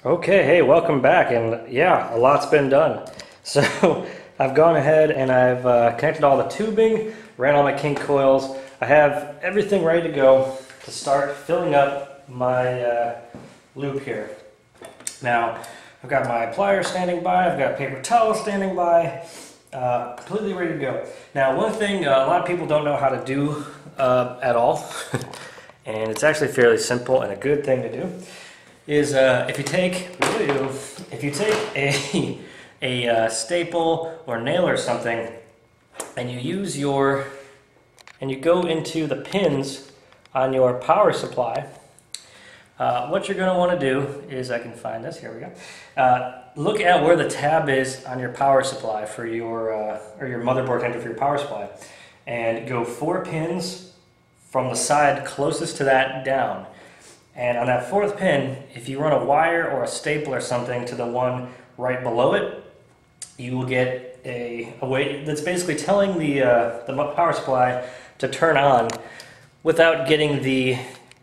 Okay, hey, welcome back, and yeah, a lot's been done. So I've gone ahead and I've connected all the tubing, ran all my kink coils. I have everything ready to go to start filling up my loop here. Now, I've got my pliers standing by, I've got paper towels standing by, completely ready to go. Now, one thing a lot of people don't know how to do at all, and it's actually fairly simple and a good thing to do, is if you take a staple or nail or something, and you go into the pins on your power supply. What you're going to want to do is, I can find this, here we go. Look at where the tab is on your power supply for your or your motherboard connector for your power supply, and go 4 pins from the side closest to that down. And on that 4th pin, if you run a wire or a staple or something to the one right below it, you will get a way that's basically telling the power supply to turn on without getting the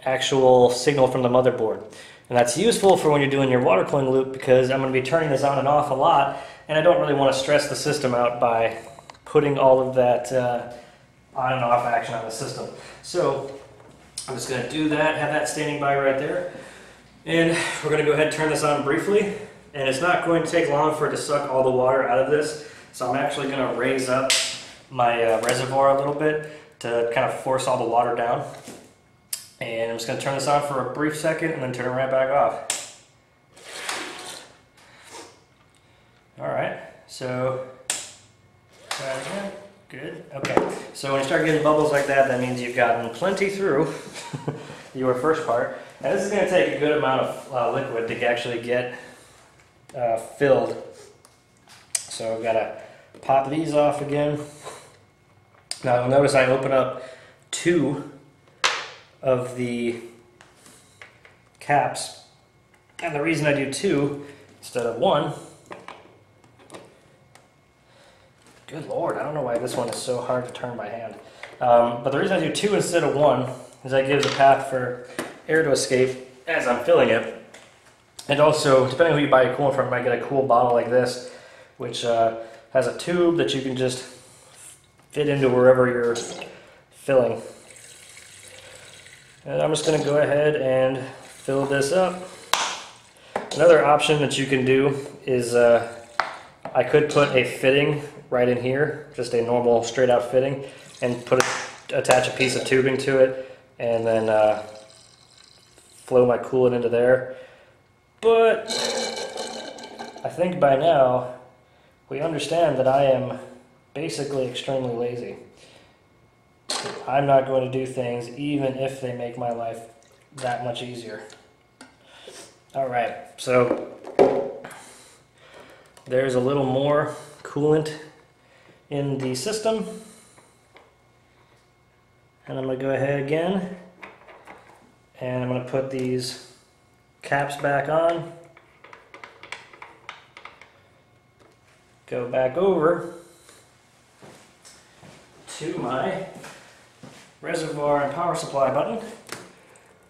actual signal from the motherboard. And that's useful for when you're doing your water cooling loop, because I'm going to be turning this on and off a lot, and I don't really want to stress the system out by putting all of that on and off action on the system. So I'm just going to do that, have that standing by right there, and we're going to go ahead and turn this on briefly. And it's not going to take long for it to suck all the water out of this, so I'm actually going to raise up my reservoir a little bit to kind of force all the water down. And I'm just going to turn this on for a brief second and then turn it right back off. Alright, so try it again. Good. Okay. So when you start getting bubbles like that, that means you've gotten plenty through your first part. And this is going to take a good amount of liquid to actually get filled. So I've got to pop these off again. Now you'll notice I open up 2 of the caps. And the reason I do 2 instead of 1, good Lord, I don't know why this one is so hard to turn by hand. But the reason I do 2 instead of 1 is that gives a path for air to escape as I'm filling it. And also, depending on who you buy your coolant from, you might get a cool bottle like this, which has a tube that you can just fit into wherever you're filling. And I'm just going to go ahead and fill this up. Another option that you can do is I could put a fitting right in here, just a normal straight out fitting, and attach a piece of tubing to it, and then flow my coolant into there. But I think by now we understand that I am basically extremely lazy. I'm not going to do things even if they make my life that much easier. Alright, so there's a little more coolant in the system, and I'm going to go ahead again and I'm going to put these caps back on, go back over to my reservoir and power supply button.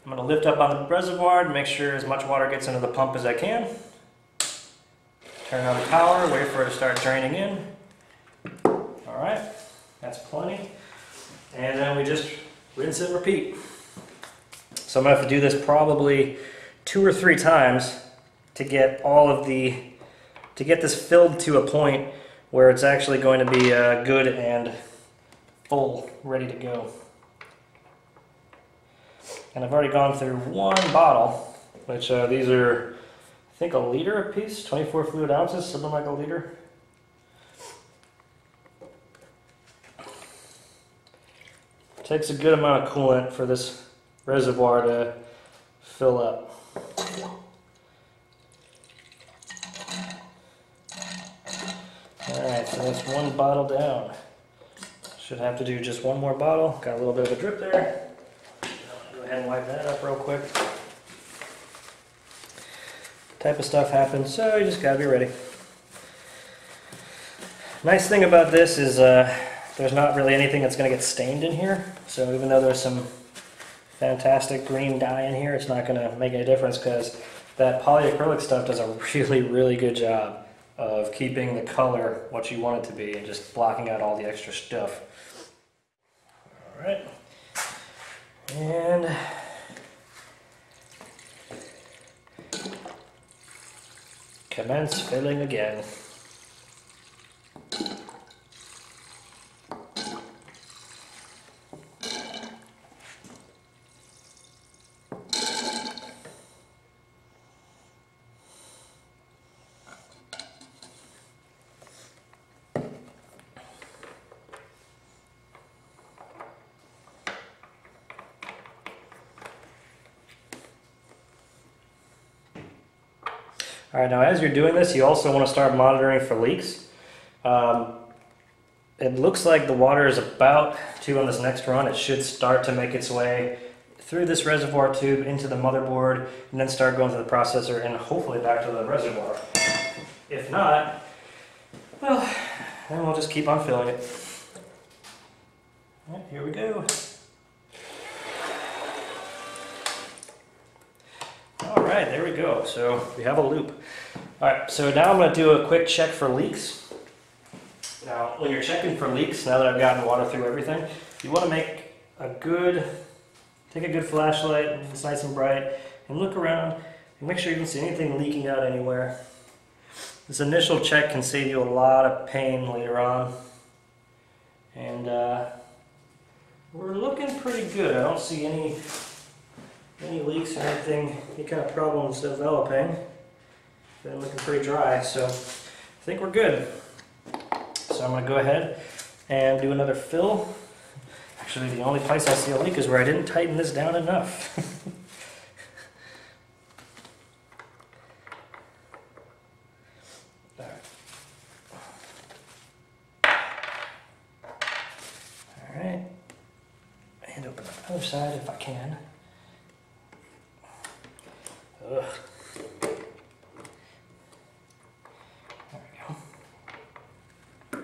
I'm going to lift up on the reservoir to make sure as much water gets into the pump as I can. Turn on the power, wait for it to start draining in. Alright, that's plenty. And then we just rinse and repeat. So I'm going to have to do this probably 2 or 3 times to get to get this filled to a point where it's actually going to be good and full, ready to go. And I've already gone through 1 bottle, which these are, I think, 1 liter a piece, 24 fluid ounces, something like 1 liter. Takes a good amount of coolant for this reservoir to fill up. Alright, so that's 1 bottle down. Should have to do just 1 more bottle. Got a little bit of a drip there. Go ahead and wipe that up real quick. Type of stuff happens, so you just gotta be ready. Nice thing about this is there's not really anything that's going to get stained in here, so even though there's some fantastic green dye in here, it's not going to make any difference because that polyacrylic stuff does a really good job of keeping the color what you want it to be and just blocking out all the extra stuff. All right, and commence filling again. All right, now as you're doing this, you also want to start monitoring for leaks. It looks like the water is about to, on this next run, it should start to make its way through this reservoir tube into the motherboard and then start going to the processor and hopefully back to the reservoir. If not, well, then we'll just keep on filling it. All right, here we go. All right, there we go. So we have a loop. All right, so now I'm going to do a quick check for leaks. Now, when you're checking for leaks, now that I've gotten water through everything, you want to take a good flashlight, and it's nice and bright, and look around and make sure you don't see anything leaking out anywhere. This initial check can save you a lot of pain later on. And we're looking pretty good. I don't see any leaks or anything, any kind of problems developing. Been looking pretty dry, so I think we're good. So I'm going to go ahead and do another fill. Actually, the only place I see a leak is where I didn't tighten this down enough. All right, and open up the other side if I can. Ugh. There we go.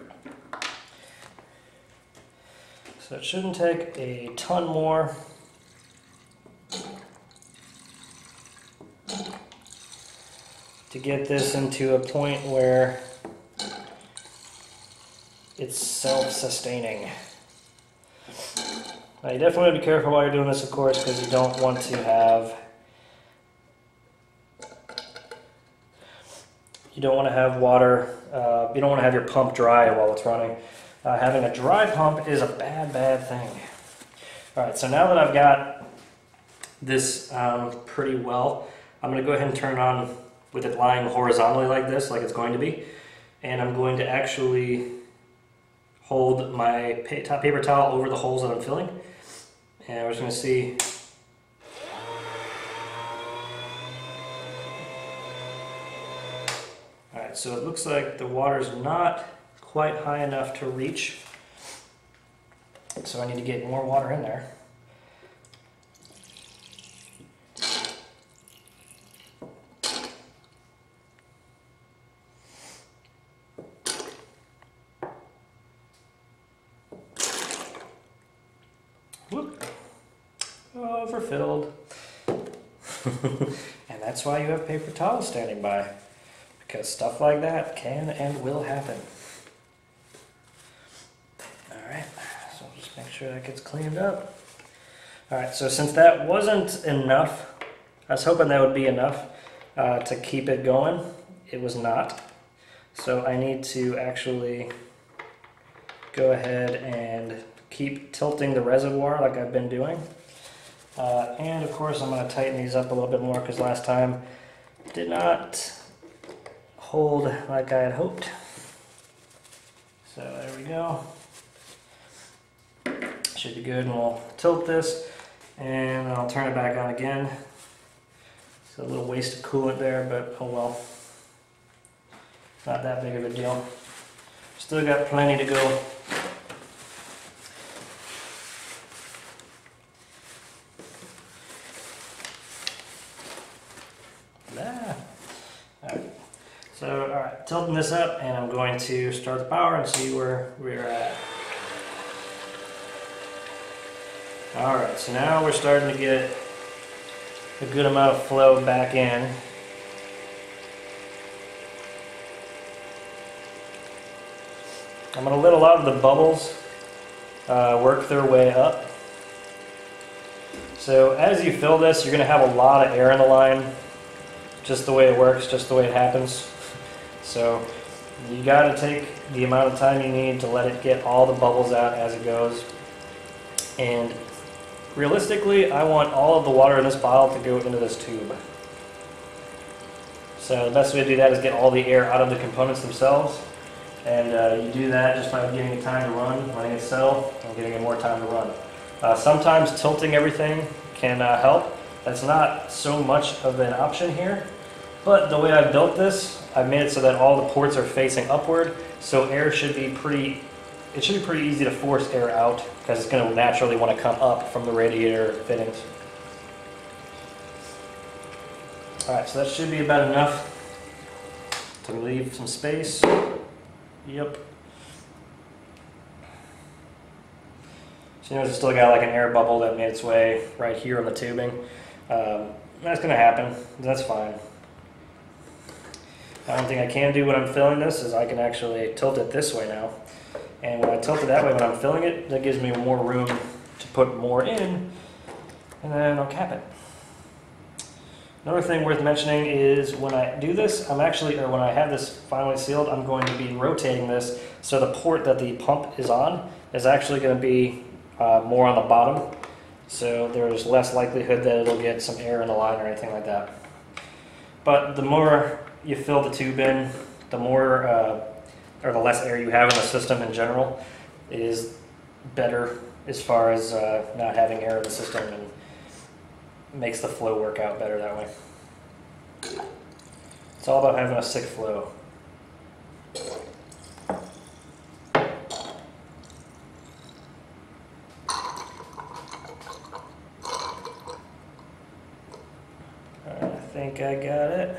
So it shouldn't take a ton more. To get this into a point where it's self-sustaining. Now you definitely want to be careful while you're doing this, of course, because you don't want to have water, you don't want to have your pump dry while it's running. Having a dry pump is a bad thing. Alright, so now that I've got this pretty well, I'm going to go ahead and turn it on with it lying horizontally like this, like it's going to be. And I'm going to actually hold my paper towel over the holes that I'm filling. And we're just going to see. Alright, so it looks like the water's not quite high enough to reach. So I need to get more water in there. Whoop. Overfilled. And that's why you have paper towels standing by. Because stuff like that can and will happen. Alright, so just make sure that gets cleaned up. Alright, so since that wasn't enough, I was hoping that would be enough to keep it going. It was not. So I need to actually go ahead and keep tilting the reservoir like I've been doing. And of course I'm going to tighten these up a little bit more because last time did not hold like I had hoped. So there we go. Should be good, and we'll tilt this and I'll turn it back on again. It's a little waste of coolant there, but oh well. Not that big of a deal. Still got plenty to go. So, alright, tilting this up, and I'm going to start the power and see where we're at. Alright, so now we're starting to get a good amount of flow back in. I'm going to let a lot of the bubbles work their way up. So as you fill this, you're going to have a lot of air in the line, just the way it works, just the way it happens. So you got to take the amount of time you need to let it get all the bubbles out as it goes. And realistically, I want all of the water in this bottle to go into this tube. So the best way to do that is get all the air out of the components themselves. And you do that just by giving it time to run, letting it settle, and giving it more time to run. Sometimes tilting everything can help. That's not so much of an option here, but the way I've built this, I've made it so that all the ports are facing upward, so air should be pretty easy to force air out, because it's going to naturally want to come up from the radiator fittings. Alright, so that should be about enough to leave some space. Yep. So you notice it's still got like an air bubble that made its way right here on the tubing. That's going to happen. That's fine. One thing I can do when I'm filling this is I can actually tilt it this way now. And when I tilt it that way when I'm filling it, that gives me more room to put more in, and then I'll cap it. Another thing worth mentioning is when I do this, when I have this finally sealed, I'm going to be rotating this so the port that the pump is on is actually going to be more on the bottom, so there's less likelihood that it'll get some air in the line or anything like that. But the more you fill the tube in, the more or the less air you have in the system in general is better as far as not having air in the system, and makes the flow work out better that way. It's all about having a sick flow. I think I got it.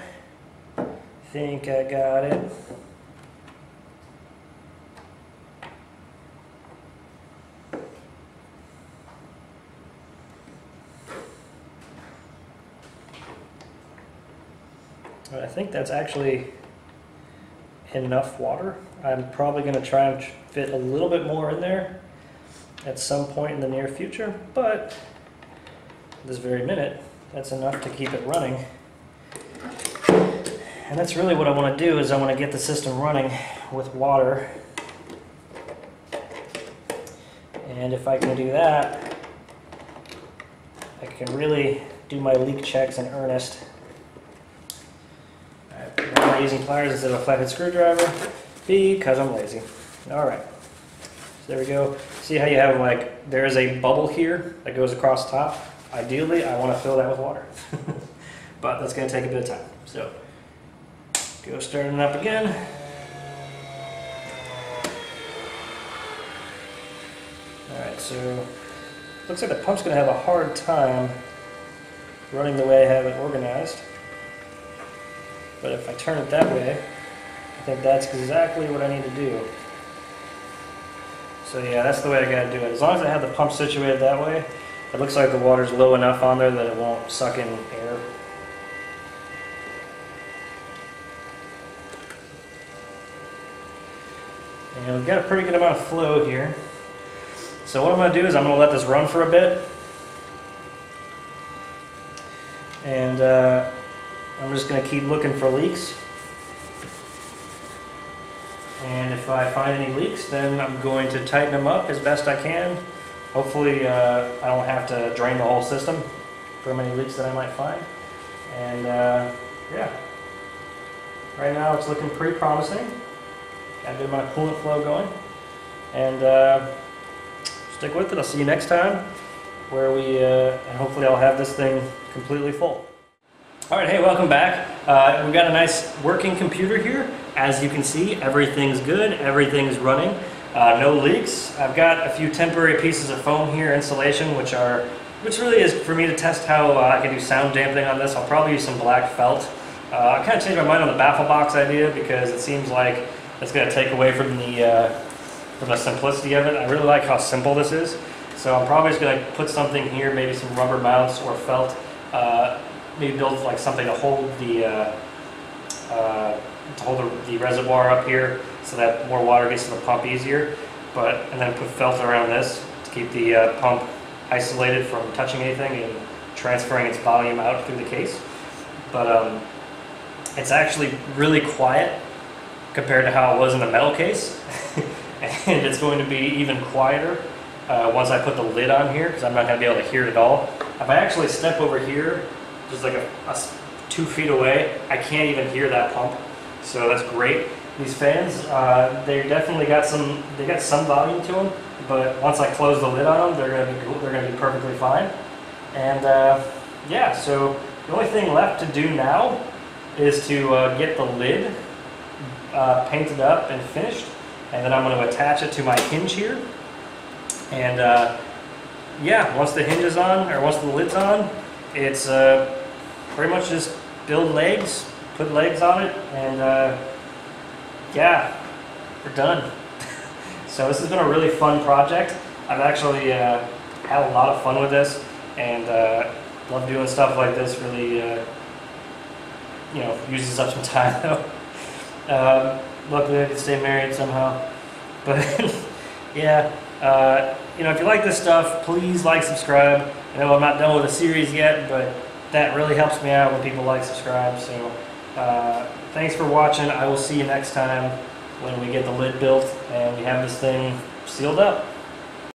I think that's actually enough water. I'm probably going to try and fit a little bit more in there at some point in the near future, but this very minute, that's enough to keep it running. And that's really what I want to do, is I want to get the system running with water. And if I can do that, I can really do my leak checks in earnest. Why am I using pliers instead of a flathead screwdriver? Because I'm lazy. Alright, so there we go. See how you have, like, there is a bubble here that goes across the top? Ideally, I want to fill that with water. But that's going to take a bit of time. So, go starting up again. Alright, so looks like the pump's going to have a hard time running the way I have it organized. But if I turn it that way, I think that's exactly what I need to do. So yeah, that's the way I got to do it. As long as I have the pump situated that way, it looks like the water's low enough on there that it won't suck in air. And we've got a pretty good amount of flow here. So what I'm going to do is I'm going to let this run for a bit. And I'm just going to keep looking for leaks. And if I find any leaks, then I'm going to tighten them up as best I can. Hopefully I don't have to drain the whole system from any leaks that I might find. And yeah, right now it's looking pretty promising. Got a good amount of coolant flow going. And stick with it. I'll see you next time, where and hopefully I'll have this thing completely full. Alright, hey, welcome back. We've got a nice working computer here. As you can see, everything's good, everything's running, no leaks. I've got a few temporary pieces of foam here, insulation, which really is for me to test how I can do sound dampening on this. I'll probably use some black felt. I kind of changed my mind on the baffle box idea, because it seems like it's going to take away from the simplicity of it. I really like how simple this is. So I'm probably just going to put something here, maybe some rubber mounts or felt. Maybe build like something to hold the to hold the reservoir up here so that more water gets to the pump easier. And then put felt around this to keep the pump isolated from touching anything and transferring its volume out through the case. But it's actually really quiet compared to how it was in the metal case. And it's going to be even quieter once I put the lid on here, because I'm not going to be able to hear it at all. If I actually step over here, just like 2 feet away, I can't even hear that pump. So that's great. These fans, they definitely got some volume to them, but once I close the lid on them, they're going to be perfectly fine. And yeah, so the only thing left to do now is to get the lid painted up and finished, and then I'm going to attach it to my hinge here. And yeah, once the hinge is on, or once the lid's on, it's pretty much just build legs, put legs on it, and yeah, we're done. So this has been a really fun project. I've actually had a lot of fun with this, and love doing stuff like this. Really, you know, uses up some time though. Luckily I could stay married somehow. But yeah, you know, if you like this stuff, please like, subscribe. I know I'm not done with the series yet, but that really helps me out when people like, subscribe. So thanks for watching. I will see you next time when we get the lid built and we have this thing sealed up.